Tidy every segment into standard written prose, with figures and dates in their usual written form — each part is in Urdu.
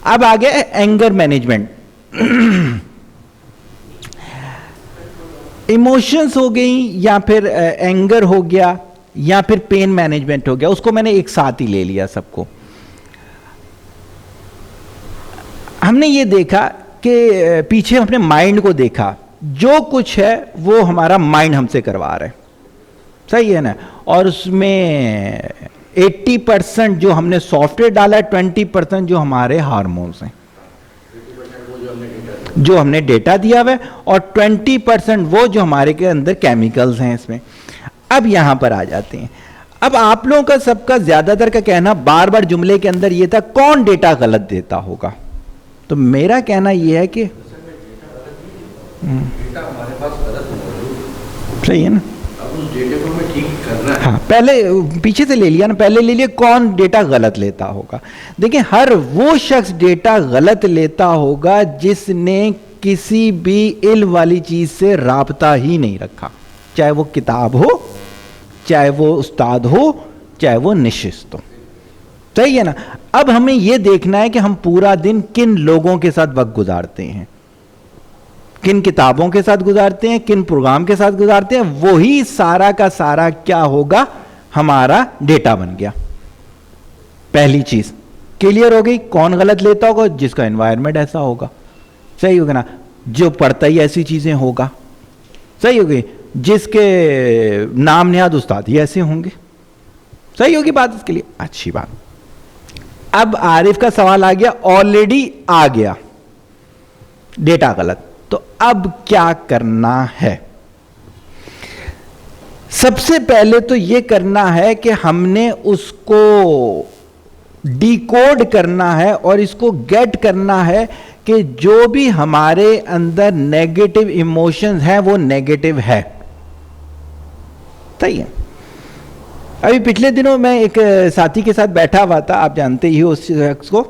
اب آ گیا اینگر مینجمنٹ. ایموشنز ہو گئی یا پھر اینگر ہو گیا یا پھر پین مینجمنٹ ہو گیا, اس کو میں نے ایک ساتھ ہی لے لیا سب کو. ہم نے یہ دیکھا کہ پیچھے اپنے مائنڈ کو دیکھا, جو کچھ ہے وہ ہمارا مائنڈ ہم سے کروا رہا ہے, صحیح ہے نا, اور اس میں 80% جو ہم نے سافٹ ویئر ڈالا ہے, 20% جو ہمارے ہارمونس ہیں, جو ہم نے ڈیٹا دیا ہوا ہے, اور 20% وہ جو ہمارے کے اندر کیمیکلز ہیں اس میں. اب یہاں پر آ جاتے ہیں. اب آپ لوگوں کا سب کا زیادہ تر کا کہنا بار بار جملے کے اندر یہ تھا کون ڈیٹا غلط دیتا ہوگا, تو میرا کہنا یہ ہے کہ صحیح ہے نا, ہاں پہلے پیچھے سے لے لیا نا, پہلے لے لیا کون ڈیٹا غلط لیتا ہوگا. دیکھیں ہر وہ شخص ڈیٹا غلط لیتا ہوگا جس نے کسی بھی علم والی چیز سے رابطہ ہی نہیں رکھا, چاہے وہ کتاب ہو, چاہے وہ استاد ہو, چاہے وہ نشست ہو, صحیح ہے نا. اب ہمیں یہ دیکھنا ہے کہ ہم پورا دن کن لوگوں کے ساتھ وقت گزارتے ہیں, کن کتابوں کے ساتھ گزارتے ہیں, کن پروگرام کے ساتھ گزارتے ہیں, وہی سارا کا سارا کیا ہوگا, ہمارا ڈیٹا بن گیا. پہلی چیز کلیئر ہو گئی, کون غلط لیتا ہوگا, جس کا انوائرمنٹ ایسا ہوگا, صحیح ہوگا نا, جو پڑھتا ہی ایسی چیزیں ہوگا, صحیح ہوگی, جس کے نام نہاد استاد ہی ایسے ہوں گے, صحیح ہوگی بات اس کے لیے, اچھی بات. اب عارف کا سوال آ گیا, آلریڈی آ گیا ڈیٹا غلط, تو اب کیا کرنا ہے؟ سب سے پہلے تو یہ کرنا ہے کہ ہم نے اس کو ڈیکوڈ کرنا ہے اور اس کو گیٹ کرنا ہے کہ جو بھی ہمارے اندر نیگیٹو ایموشنز ہیں وہ نیگیٹو ہے, صحیح ہے. ابھی پچھلے دنوں میں ایک ساتھی کے ساتھ بیٹھا ہوا تھا, آپ جانتے ہی ہو اس شخص کو.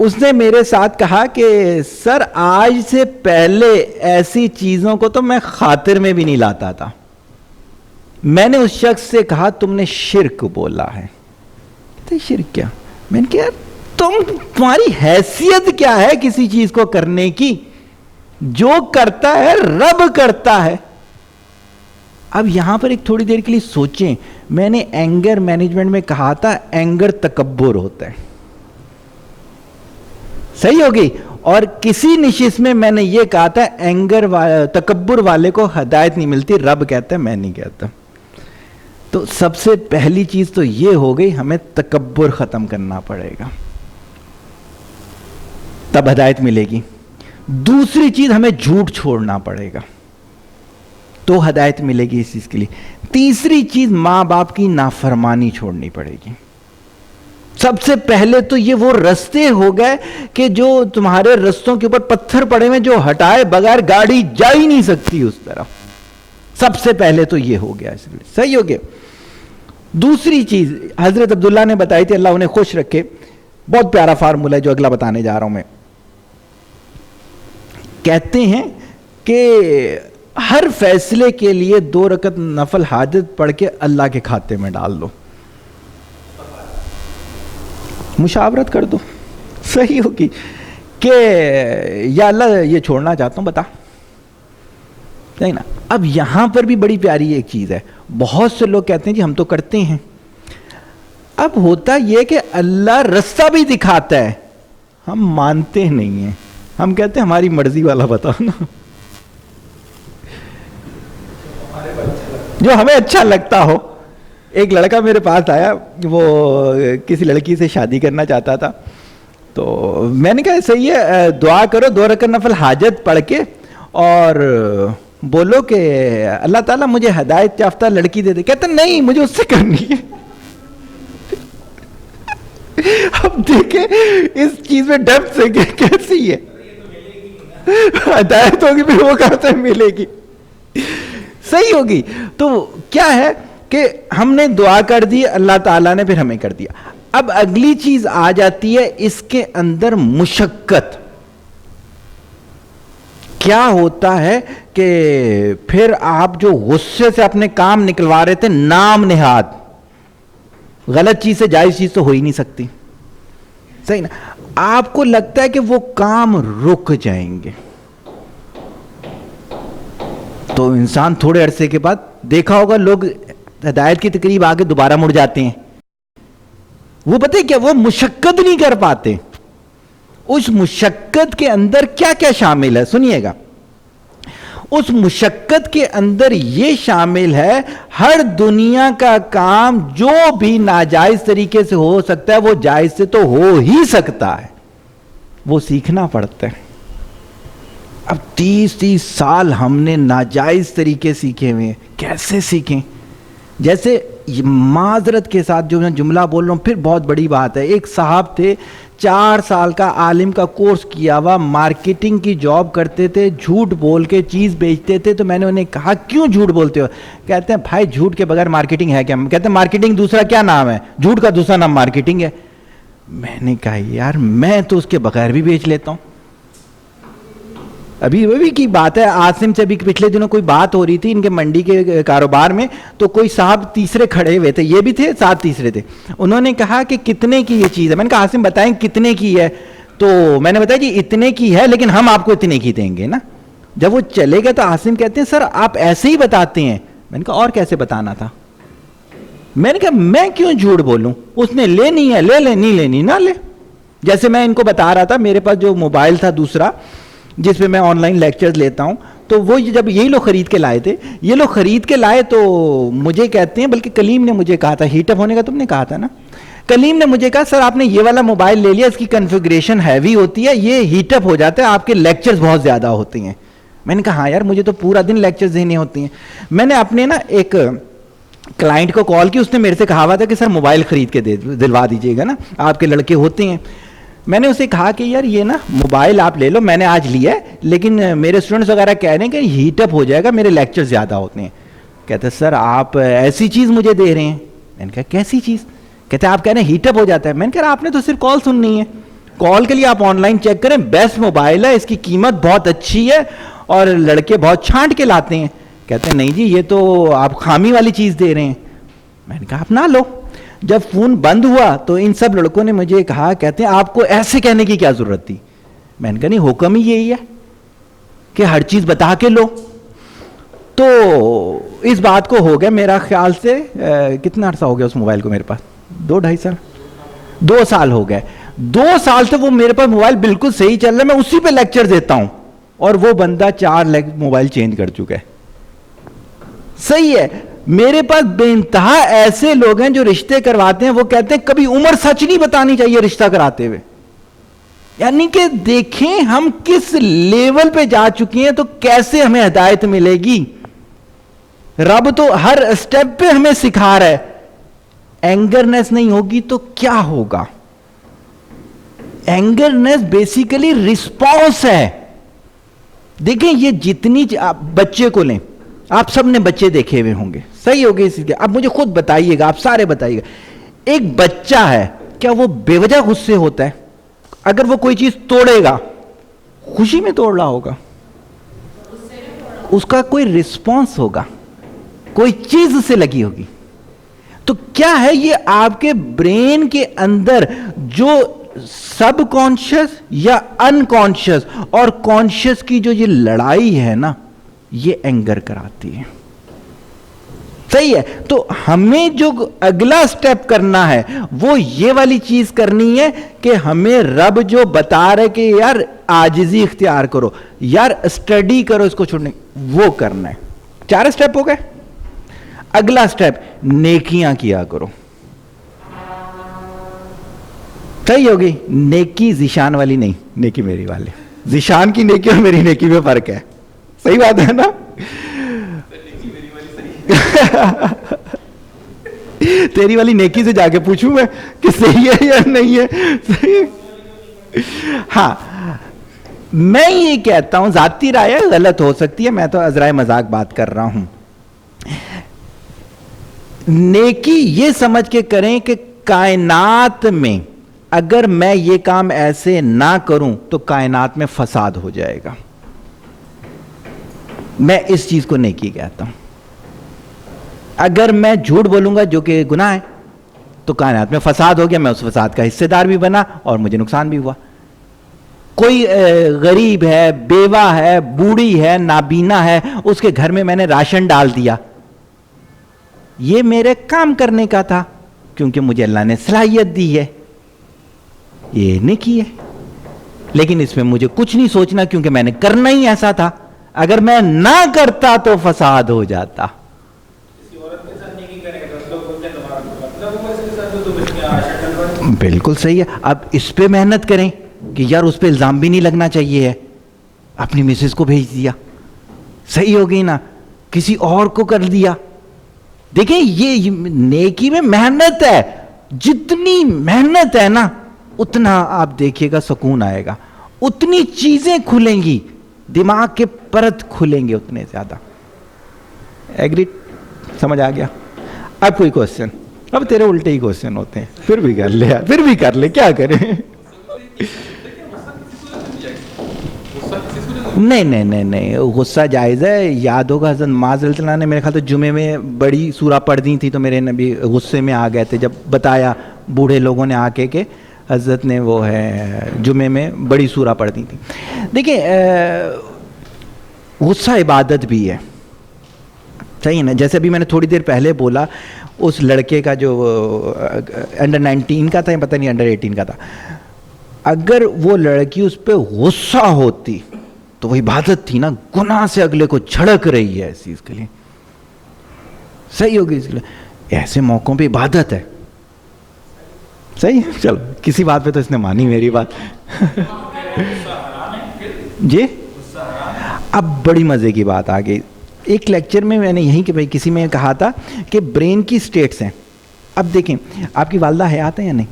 اس نے میرے ساتھ کہا کہ سر آج سے پہلے ایسی چیزوں کو تو میں خاطر میں بھی نہیں لاتا تھا. میں نے اس شخص سے کہا تم نے شرک بولا ہے. کہتے شرک کیا؟ میں نے کہا تمہاری حیثیت کیا ہے کسی چیز کو کرنے کی؟ جو کرتا ہے رب کرتا ہے. اب یہاں پر ایک تھوڑی دیر کے لیے سوچیں, میں نے اینگر مینجمنٹ میں کہا تھا اینگر تکبر ہوتا ہے, صحیح ہوگی, اور کسی نشست میں نے یہ کہا تھا اینگر تکبر والے کو ہدایت نہیں ملتی, رب کہتا ہے میں نہیں کہتا. تو سب سے پہلی چیز تو یہ ہو گئی, ہمیں تکبر ختم کرنا پڑے گا, تب ہدایت ملے گی. دوسری چیز ہمیں جھوٹ چھوڑنا پڑے گا, تو ہدایت ملے گی اس چیز کے لیے. تیسری چیز ماں باپ کی نافرمانی چھوڑنی پڑے گی. سب سے پہلے تو یہ وہ رستے ہو گئے کہ جو تمہارے رستوں کے اوپر پتھر پڑے ہوئے, جو ہٹائے بغیر گاڑی جا ہی نہیں سکتی اس طرف. سب سے پہلے تو یہ ہو گیا, اس لیے صحیح ہو گیا. دوسری چیز حضرت عبداللہ نے بتائی تھی, اللہ انہیں خوش رکھے, بہت پیارا فارمولہ ہے جو اگلا بتانے جا رہا ہوں میں. کہتے ہیں کہ ہر فیصلے کے لیے 2 رکعت نفل حاجت پڑھ کے اللہ کے کھاتے میں ڈال دو, مشاورت کر دو, صحیح ہوگی, کہ یا اللہ یہ چھوڑنا چاہتا ہوں بتا, صحیح نا. اب یہاں پر بھی بڑی پیاری ایک چیز ہے, بہت سے لوگ کہتے ہیں جی ہم تو کرتے ہیں. اب ہوتا یہ کہ اللہ رستہ بھی دکھاتا ہے, ہم مانتے نہیں ہیں, ہم کہتے ہیں ہماری مرضی والا بتاؤ نا, جو ہمیں اچھا لگتا ہو. ایک لڑکا میرے پاس آیا, وہ کسی لڑکی سے شادی کرنا چاہتا تھا, تو میں نے کہا صحیح ہے, دعا کرو 2 رکعت نفل حاجت پڑھ کے, اور بولو کہ اللہ تعالیٰ مجھے ہدایت یافتہ لڑکی دے دے. کہتا نہیں مجھے اس سے کرنی ہے. اب دیکھیں اس چیز میں ڈیپتھ سے کیسی ہے, ہدایت ہوگی پھر وہ کہتے ہیں ملے گی, صحیح ہوگی. تو کیا ہے کہ ہم نے دعا کر دی, اللہ تعالیٰ نے پھر ہمیں کر دیا. اب اگلی چیز آ جاتی ہے اس کے اندر مشقت. کیا ہوتا ہے کہ پھر آپ جو غصے سے اپنے کام نکلوا رہے تھے, نام نہاد غلط چیز سے جائز چیز تو ہو ہی نہیں سکتی, صحیح نا. آپ کو لگتا ہے کہ وہ کام رک جائیں گے، تو انسان تھوڑے عرصے کے بعد دیکھا ہوگا لوگ ہدایت کی تقریب آگے دوبارہ مڑ جاتے ہیں. وہ پتہ ہے کیا، وہ مشقت نہیں کر پاتے. اس مشقت کے اندر کیا کیا شامل ہے سنیے گا. اس مشقت کے اندر یہ شامل ہے ہر دنیا کا کام جو بھی ناجائز طریقے سے ہو سکتا ہے وہ جائز سے تو ہو ہی سکتا ہے، وہ سیکھنا پڑتا ہے. اب 30 سال ہم نے ناجائز طریقے سیکھے ہوئے ہیں. کیسے سیکھیں؟ جیسے معذرت کے ساتھ جو میں جملہ بول رہا ہوں پھر بہت بڑی بات ہے. ایک صاحب تھے 4 سال کا عالم کا کورس کیا ہوا، مارکیٹنگ کی جاب کرتے تھے، جھوٹ بول کے چیز بیچتے تھے. تو میں نے انہیں کہا کیوں جھوٹ بولتے ہو؟ کہتے ہیں بھائی جھوٹ کے بغیر مارکیٹنگ ہے کیا؟ کہتے ہیں مارکیٹنگ دوسرا کیا نام ہے؟ جھوٹ کا دوسرا نام مارکیٹنگ ہے. میں نے کہا یار میں تو اس کے بغیر بھی بیچ لیتا ہوں. ابھی کی بات ہے، عاصم سے بھی پچھلے دنوں کوئی بات ہو رہی تھی ان کے منڈی کے کاروبار میں، تو کوئی صاحب تیسرے کھڑے ہوئے تھے، یہ بھی تھے ساتھ تیسرے تھے. انہوں نے کہا کہ کتنے کی یہ چیز ہے؟ میں نے کہا عاصم بتائیں کتنے کی ہے؟ تو میں نے بتایا جی اتنے کی ہے لیکن ہم آپ کو اتنے کی دیں گے نا. جب وہ چلے گئے تو عاصم کہتے ہیں سر آپ ایسے ہی بتاتے ہیں. میں نے کہا اور کیسے بتانا تھا؟ میں نے کہا میں کیوں جھوٹ بولوں، اس نے لینی ہے لے لے، نہیں لینی نہ لے. جیسے میں ان کو بتا رہا تھا میرے پاس جو موبائل تھا دوسرا جس پہ میں آن لائن لیکچرز لیتا ہوں، تو وہ جب یہی لوگ خرید کے لائے تھے، یہ لوگ خرید کے لائے تو مجھے کہتے ہیں، بلکہ کلیم نے مجھے کہا تھا، ہیٹ اپ ہونے کا تم نے کہا تھا نا، کلیم نے مجھے کہا سر آپ نے یہ والا موبائل لے لیا، اس کی کنفیگریشن ہیوی ہوتی ہے، یہ ہیٹ اپ ہو جاتا ہے، آپ کے لیکچرز بہت زیادہ ہوتے ہیں. میں نے کہا ہاں یار مجھے تو پورا دن لیکچرز دینے ہوتے ہیں. میں نے اپنے نا ایک کلائنٹ کو کال کی، اس نے میرے سے کہا ہوا تھا کہ سر موبائل خرید کے دلوا دیجیے گا نا، آپ کے لڑکے ہوتے ہیں. میں نے اسے کہا کہ یار یہ نا موبائل آپ لے لو، میں نے آج لیا ہے لیکن میرے اسٹوڈنٹس وغیرہ کہہ رہے ہیں کہ ہیٹ اپ ہو جائے گا، میرے لیکچر زیادہ ہوتے ہیں. کہتے ہیں سر آپ ایسی چیز مجھے دے رہے ہیں. میں نے کہا کیسی چیز؟ کہتے ہیں آپ کہہ رہے ہیں ہیٹ اپ ہو جاتا ہے. میں نے کہا آپ نے تو صرف کال سننی ہے، کال کے لیے آپ آن لائن چیک کریں، بیسٹ موبائل ہے، اس کی قیمت بہت اچھی ہے اور لڑکے بہت چھانٹ کے لاتے ہیں. کہتے ہیں نہیں جی یہ تو آپ خامی والی چیز دے رہے ہیں. میں نے کہا آپ نہ لو. جب فون بند ہوا تو ان سب لڑکوں نے مجھے کہا، کہتے ہیں آپ کو ایسے کہنے کی کیا ضرورت تھی؟ میں نے کہا نہیں حکم ہی یہی ہے کہ ہر چیز بتا کے لو. تو اس بات کو ہو گیا میرا خیال سے کتنا عرصہ ہو گیا اس موبائل کو میرے پاس؟ 2-2.5 سال، 2 سال ہو گئے. 2 سال سے وہ میرے پاس موبائل بالکل صحیح چل رہا ہے، میں اسی پہ لیکچر دیتا ہوں اور وہ بندہ 4 موبائل چینج کر چکا ہے. صحیح ہے. میرے پاس بے انتہا ایسے لوگ ہیں جو رشتے کرواتے ہیں، وہ کہتے ہیں کبھی عمر سچ نہیں بتانی چاہیے رشتہ کراتے ہوئے. یعنی کہ دیکھیں ہم کس لیول پہ جا چکے ہیں تو کیسے ہمیں ہدایت ملے گی. رب تو ہر اسٹیپ پہ ہمیں سکھا رہا ہے. اینگرنیس نہیں ہوگی تو کیا ہوگا؟ اینگرنیس بیسیکلی رسپانس ہے. دیکھیں یہ جتنی بچے کو لیں، آپ سب نے بچے دیکھے ہوئے ہوں گے، صحیح ہوگی اسی کے. اب مجھے خود بتائیے گا، آپ سارے بتائیے گا، ایک بچہ ہے کیا وہ بے وجہ غصے ہوتا ہے؟ اگر وہ کوئی چیز توڑے گا خوشی میں توڑ رہا ہوگا، اس کا کوئی رسپانس ہوگا، کوئی چیز اسے لگی ہوگی. تو کیا ہے یہ آپ کے برین کے اندر جو سب کانشیس یا ان کانشیس اور کانشیس کی جو یہ لڑائی ہے نا، یہ اینگر کراتی ہے. صحیح ہے. تو ہمیں جو اگلا سٹیپ کرنا ہے وہ یہ والی چیز کرنی ہے کہ ہمیں رب جو بتا رہے کہ یار عاجزی اختیار کرو، یار اسٹڈی کرو، اس کو چھوڑنے، وہ کرنا ہے. 4 سٹیپ ہو گئے. اگلا سٹیپ نیکیاں کیا کرو. صحیح ہوگی. نیکی ذیشان والی نہیں، نیکی میری والی. ذیشان کی نیکی اور میری نیکی میں فرق ہے. صحیح بات ہے نا؟ تیری والی نیکی سے جا کے پوچھوں میں کہ صحیح ہے یا نہیں ہے؟ صحیح. ہاں میں یہ کہتا ہوں، ذاتی رائے غلط ہو سکتی ہے، میں تو عذرائے مذاق بات کر رہا ہوں. نیکی یہ سمجھ کے کریں کہ کائنات میں اگر میں یہ کام ایسے نہ کروں تو کائنات میں فساد ہو جائے گا. میں اس چیز کو نیکی کہتا ہوں. اگر میں جھوٹ بولوں گا جو کہ گناہ ہے، تو کائنات میں فساد ہو گیا، میں اس فساد کا حصے دار بھی بنا اور مجھے نقصان بھی ہوا. کوئی غریب ہے، بیوہ ہے، بوڑھی ہے، نابینا ہے، اس کے گھر میں نے راشن ڈال دیا، یہ میرے کام کرنے کا تھا کیونکہ مجھے اللہ نے صلاحیت دی ہے، یہ نہیں کی ہے. لیکن اس میں مجھے کچھ نہیں سوچنا کیونکہ میں نے کرنا ہی ایسا تھا. اگر میں نہ کرتا تو فساد ہو جاتا. بالکل صحیح ہے. اب اس پہ محنت کریں کہ یار اس پہ الزام بھی نہیں لگنا چاہیے ہے، اپنی مسز کو بھیج دیا، صحیح ہو گئی نا، کسی اور کو کر دیا. دیکھیں یہ نیکی میں محنت ہے، جتنی محنت ہے نا اتنا آپ دیکھیے گا سکون آئے گا، اتنی چیزیں کھلیں گی، دماغ کے پرت کھلیں گے اتنے زیادہ. ایگری؟ سمجھ آ گیا؟ اب کوئی کوشچن؟ اب تیرے الٹے ہی کوشچن ہوتے ہیں، پھر بھی کر لے یار، پھر بھی کر لے، کیا کریں. نہیں غصہ جائز ہے. یاد ہوگا حضرت معاذ رضی اللہ عنہ نے میرے خیال تو جمعے میں بڑی سورہ پڑھ دی تھی، تو میرے نبی غصے میں آ گئے تھے جب بتایا بوڑھے لوگوں نے آ کے کہ حضرت نے وہ ہے جمعے میں بڑی سورہ پڑھ دی تھی. دیکھیں غصہ عبادت بھی ہے، صحیح ہے نا. جیسے ابھی میں نے تھوڑی دیر پہلے بولا اس لڑکے کا جو انڈر 19 کا تھا یا پتہ نہیں انڈر 18 کا تھا، اگر وہ لڑکی اس پہ غصہ ہوتی تو وہ عبادت تھی نا، گناہ سے اگلے کو جھڑک رہی ہے اس چیز کے لیے، صحیح ہوگی. اس لیے ایسے موقعوں پہ عبادت ہے. صحیح ہے. چلو کسی بات پہ تو اس نے مانی میری بات. جی اب بڑی مزے کی بات آ گئی. ایک لیکچر میں نے یہیں کہ بھائی کسی میں کہا تھا کہ برین کی سٹیٹس ہیں. اب دیکھیں آپ کی والدہ حیات ہیں یا نہیں؟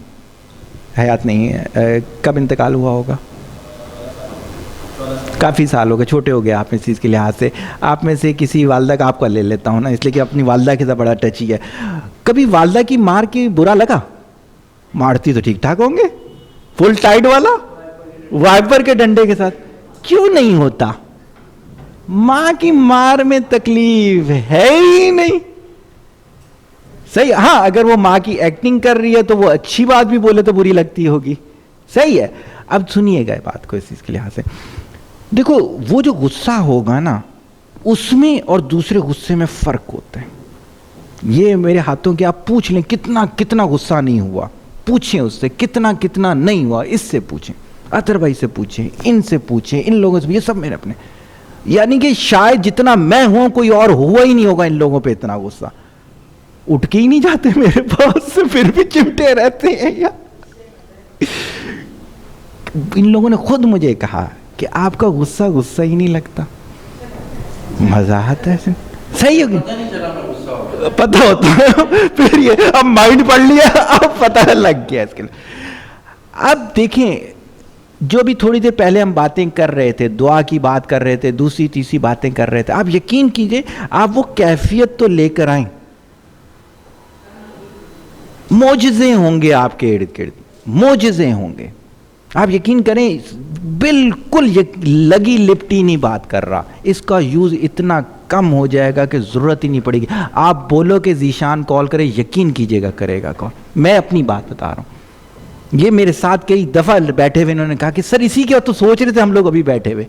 حیات نہیں ہے. کب انتقال ہوا ہوگا؟ کافی سال ہو گئے، چھوٹے ہو گئے آپ اس چیز کے لحاظ سے. آپ میں سے کسی والدہ کا آپ کا لے لیتا ہوں نا، اس لیے کہ اپنی والدہ کے ساتھ بڑا ٹچ ہی ہے. کبھی والدہ کی مار کے برا لگا؟ مارتی تو ٹھیک ٹھاک ہوں گے، فل ٹائٹ والا وائپر کے ڈنڈے کے ساتھ. کیوں نہیں ہوتا؟ ماں کی مار میں تکلیف ہے ہی نہیں. صحیح. ہاں اگر وہ ماں کی ایکٹنگ کر رہی ہے تو وہ اچھی بات بھی بولے تو بری لگتی ہوگی. صحیح ہے. اب سنیے گا بات کو اس چیز کے لحاظ سے. دیکھو وہ جو غصہ ہوگا نا اس میں اور دوسرے غصے میں فرق ہوتا ہے. یہ میرے ہاتھوں کے آپ پوچھ لیں کتنا کتنا غصہ نہیں ہوا، پوچھیں اس سے کتنا کتنا نہیں ہوا، اس سے پوچھیں، اطہر بھائی سے پوچھیں، ان سے پوچھیں، ان لوگوں سے. یہ سب میرے اپنے، یعنی کہ شاید جتنا میں ہوں کوئی اور ہوا ہی نہیں ہوگا ان لوگوں پہ اتنا غصہ. اٹھ کے ہی نہیں جاتے میرے پاس سے، پھر بھی چمٹے رہتے ہیں. ان لوگوں نے خود مجھے کہا کہ آپ کا غصہ غصہ ہی نہیں لگتا. مزہ آتا ہے. صحیح ہوگی، پتہ ہوتا ہے پھر یہ اب مائنڈ پڑھ لیا، اب پتہ لگ گیا اس کے لیے. اب دیکھیں جو بھی تھوڑی دیر پہلے ہم باتیں کر رہے تھے، دعا کی بات کر رہے تھے، دوسری تیسری باتیں کر رہے تھے، آپ یقین کیجئے آپ وہ کیفیت تو لے کر آئیں. معجزے ہوں گے آپ کے ارد گرد، معجزے ہوں گے. آپ یقین کریں بالکل لگی لپٹی نہیں بات کر رہا، اس کا یوز اتنا کم ہو جائے گا کہ ضرورت ہی نہیں پڑے گی. آپ بولو کہ ذیشان کال کرے، یقین کیجئے گا کرے گا کال. میں اپنی بات بتا رہا ہوں. یہ میرے ساتھ کئی دفعہ بیٹھے ہوئے انہوں نے کہا کہ سر اسی کے تو سوچ رہے تھے ہم لوگ ابھی بیٹھے ہوئے.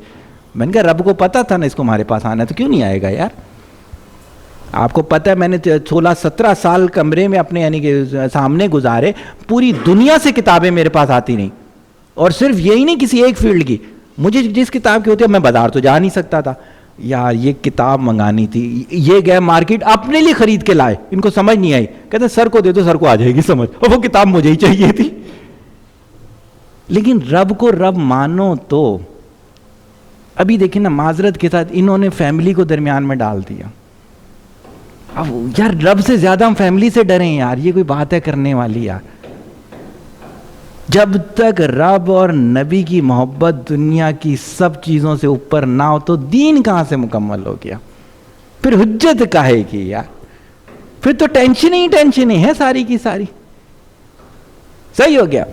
میں نے کہا رب کو پتا تھا نا اس کو ہمارے پاس آنا ہے تو کیوں نہیں آئے گا یار. آپ کو پتہ ہے میں نے 16-17 سال کمرے میں اپنے یعنی کہ سامنے گزارے، پوری دنیا سے کتابیں میرے پاس آتی نہیں، اور صرف یہی نہیں کسی ایک فیلڈ کی. مجھے جس کتاب کی ہوتی ہے میں بازار تو جا نہیں سکتا تھا، یار یہ کتاب منگانی تھی، یہ گئے مارکیٹ اپنے لیے خرید کے لائے، ان کو سمجھ نہیں آئی، کہتے سر کو دے دو سر کو آ جائے گی سمجھ، اور وہ کتاب مجھے ہی چاہیے تھی. لیکن رب کو رب مانو تو ابھی دیکھیں نا معذرت کے ساتھ انہوں نے فیملی کو درمیان میں ڈال دیا. اب یار رب سے زیادہ ہم فیملی سے ڈریں یار، یہ کوئی بات ہے کرنے والی یار. جب تک رب اور نبی کی محبت دنیا کی سب چیزوں سے اوپر نہ ہو تو دین کہاں سے مکمل ہو گیا؟ پھر حجت کاہے کی یار؟ پھر تو ٹینشن ہی ٹینشن ہے ساری کی ساری. صحیح ہو گیا.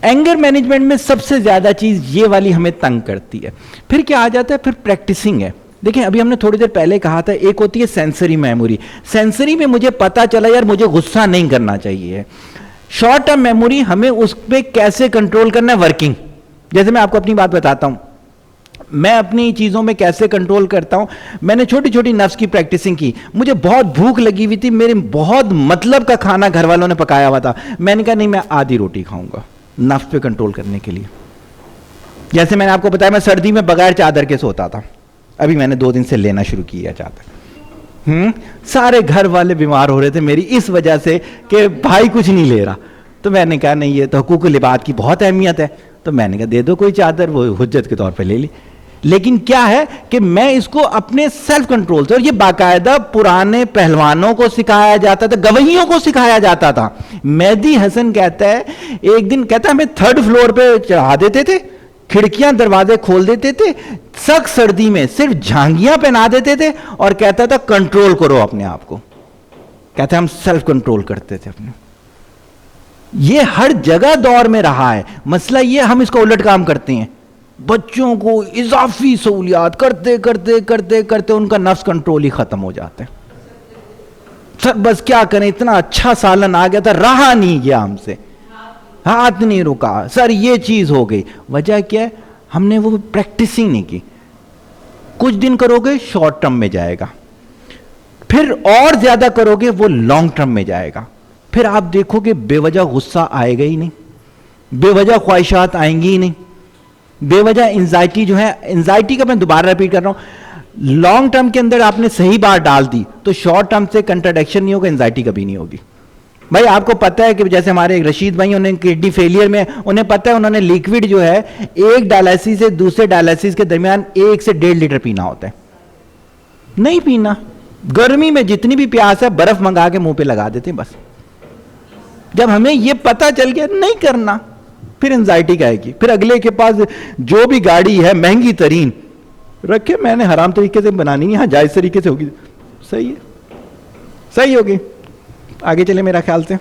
اینگر مینجمنٹ میں سب سے زیادہ چیز یہ والی ہمیں تنگ کرتی ہے. پھر کیا آ جاتا ہے؟ پھر پریکٹسنگ ہے. دیکھیں ابھی ہم نے تھوڑی دیر پہلے کہا تھا ایک ہوتی ہے سینسری میموری. سینسری میں مجھے پتا چلا یار مجھے غصہ نہیں کرنا چاہیے. شارٹ ٹرم میموری ہمیں اس پہ کیسے کنٹرول کرنا ہے, ورکنگ. جیسے میں آپ کو اپنی بات بتاتا ہوں, میں اپنی چیزوں میں کیسے کنٹرول کرتا ہوں. میں نے چھوٹی چھوٹی نفس کی پریکٹسنگ کی. مجھے بہت بھوک لگی ہوئی تھی, میرے بہت مطلب کا کھانا گھر والوں نے پکایا ہوا تھا. میں نے کہا نہیں میں آدھی روٹی کھاؤں گا, نفس پہ کنٹرول کرنے کے لیے. جیسے میں نے آپ کو بتایا میں سردی میں بغیر چادر کے سوتا تھا, ابھی میں نے 2 دن سے لینا شروع کیا چادر. سارے گھر والے بیمار ہو رہے تھے میری اس وجہ سے کہ بھائی کچھ نہیں لے رہا. تو میں نے کہا نہیں یہ تو حقوق العباد کی بہت اہمیت ہے, تو میں نے کہا دے دو کوئی چادر, وہ حجت کے طور پہ لے لی. لیکن کیا ہے کہ میں اس کو اپنے سیلف کنٹرول سے, اور یہ باقاعدہ پرانے پہلوانوں کو سکھایا جاتا تھا, گویوں کو سکھایا جاتا تھا. مہدی حسن کہتا ہے ایک دن کہتا ہے ہمیں 3rd فلور پہ چڑھا دیتے تھے, کھڑکیاں دروازے کھول دیتے تھے, سخت سردی میں صرف جھانگیاں پہنا دیتے تھے, اور کہتا تھا کنٹرول کرو اپنے آپ کو. کہتا ہے ہم سیلف کنٹرول کرتے تھے اپنے. یہ ہر جگہ دور میں رہا ہے. مسئلہ یہ ہم اس کو الٹ کام کرتے ہیں, بچوں کو اضافی سہولیات کرتے کرتے کرتے کرتے ان کا نفس کنٹرول ہی ختم ہو جاتا ہے. سر بس کیا کریں, اتنا اچھا سالن آ گیا تھا, رہا نہیں گیا ہم سے, ہاتھ نہیں رکا, سر یہ چیز ہو گئی. وجہ کیا ہے, ہم نے وہ پریکٹسنگ نہیں کی. کچھ دن کرو گے شارٹ ٹرم میں جائے گا, پھر اور زیادہ کرو گے وہ لانگ ٹرم میں جائے گا. پھر آپ دیکھو کہ بے وجہ غصہ آئے گا ہی نہیں, بے وجہ خواہشات آئیں گی ہی نہیں, بے وجہ انزائٹی جو ہے, انزائٹی کا میں دوبارہ ریپیٹ کر رہا ہوں, لانگ ٹرم کے اندر آپ نے صحیح بات ڈال دی تو شارٹ ٹرم سے کنٹراڈکشن نہیں ہوگا, انزائٹی کبھی نہیں ہوگی. بھائی آپ کو پتہ ہے کہ جیسے ہمارے ایک رشید بھائی, انہیں کڈنی فیلئر میں, انہیں پتہ ہے انہوں نے لیکوڈ جو ہے ایک ڈائلسس سے دوسرے ڈائلسس کے درمیان 1 سے 1.5 لیٹر پینا ہوتا ہے. نہیں پینا, گرمی میں جتنی بھی پیاس ہے برف منگا کے منہ پہ لگا دیتے ہیں بس. جب ہمیں یہ پتہ چل گیا نہیں کرنا, پھر انزائٹی کا ہے کی, پھر اگلے کے پاس جو بھی گاڑی ہے مہنگی ترین رکھے, میں نے حرام طریقے سے بنانی نہیں, ہاں جائز طریقے سے ہوگی, صحیح ہے, صحیح ہوگی. آگے چلے میرا خیال سے.